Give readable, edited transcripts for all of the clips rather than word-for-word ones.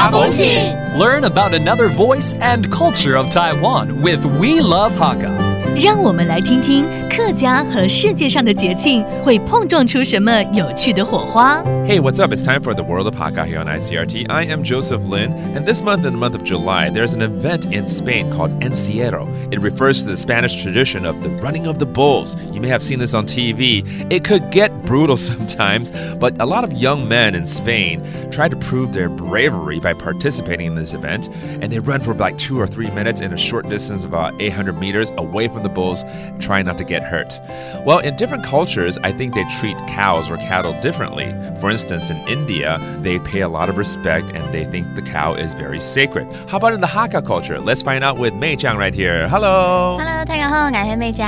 家风情 Learn about another voice and culture of Taiwan with We Love Hakka. 让我们来听听客家和世界上的节庆会碰撞出什么有趣的火花。Hey, what's up? It's time for the World of Hakka here on ICRT. I am Joseph Lin, and this month, in the month of July, there's an event in Spain called Encierro. It refers to the Spanish tradition of the running of the bulls. You may have seen this on TV. It could get brutal sometimes, but a lot of young men in Spain try to prove their bravery by participating in this event, and they run for like 2 or 3 minutes in a short distance of about 800 meters away from the bulls, trying not to get hurt. Well, in different cultures, I think they treat cows or cattle differently. For instance, in India, they pay a lot of respect and they think the cow is very sacred. How about in the Hakka culture? Let's find out with Mei Jiang right here. Hello. Hello， 大家好，我是妹讲。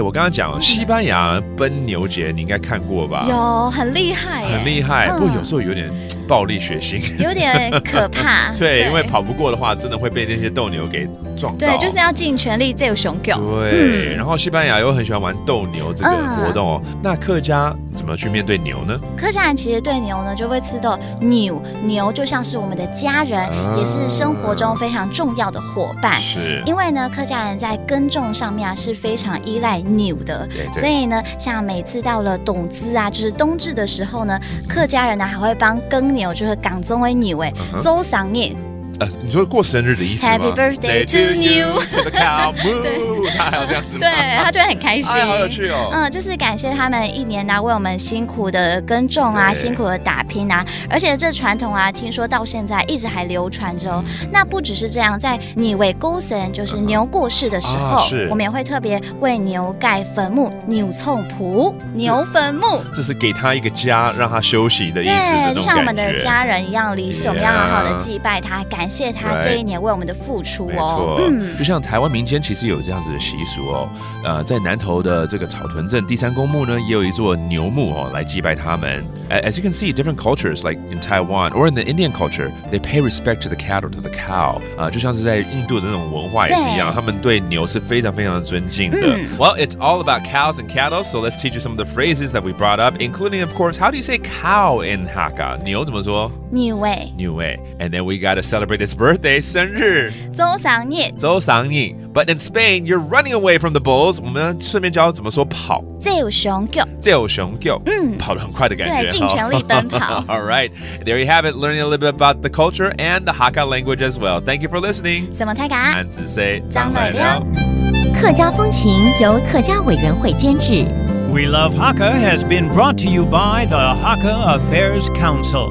我刚刚讲西班牙奔牛节，你应该看过吧？有，很厉害耶，很厉害，不过有时候有点暴力血腥，有点可怕。对，因为跑不过的话，真的会被那些斗牛给撞到。对，就是要尽全力这有熊狗。对，然后西班牙又很喜欢玩斗牛这个活动哦。那客家怎么去面对牛呢？客家人其实对牛呢就会吃到牛，牛就像是我们的家人，也是生活中非常重要的伙伴。是，因为呢，客家人在耕种上面是非常依赖牛的，所以呢，像每次到了冬至啊，就是冬至的时候呢，客家人呢还会帮耕牛，就是港中为牛周赏年。你说过生日的意思吗 ？Happy birthday to you, to the cow, moo， 他还要这样子吗？对，他就会很开心。好有趣哦。就是感谢他们一年为我们辛苦的耕种啊，辛苦的打拼啊，而且这传统啊，听说到现在一直还流传着哦。那不只是这样，在你为勾神，就是牛过世的时候，我们也会特别为牛盖坟墓，牛冲仆，牛坟墓。这是给他一个家，让他休息的意思。对，就像我们的家人一样离世，我们要好好的祭拜他，感谢他这一年为我们的付出哦。就像台湾民间其实有这样子的习俗哦。在南投的这个草屯镇第3公墓呢，也有一座牛墓哦，来祭拜他们。As you can see, different cultures like in Taiwan or in the Indian culture, they pay respect to the cattle, to the cow. 就像是在印度的那种文化也是一样，他们对牛是非常非常的尊敬的。Well, it's all about cows and cattle, so let's teach you some of the phrases that we brought up, including, of course, how do you say cow in Hakka? 牛怎么说？牛尾。牛尾。And then we got to celebrate its birthday, 生日。周赏年。周赏年。But in Spain, you're running away from the bulls. 我们顺便教怎么说跑。这有熊狗。这有熊狗。跑得很快的感觉。对，尽全力奔跑。All right. There you have it, learning a little bit about the culture and the Hakka language as well. Thank you for listening. 什么太嘎？安子 say 张来了。客家风情由客家委员会监制。We Love Hakka has been brought to you by the Hakka Affairs Council.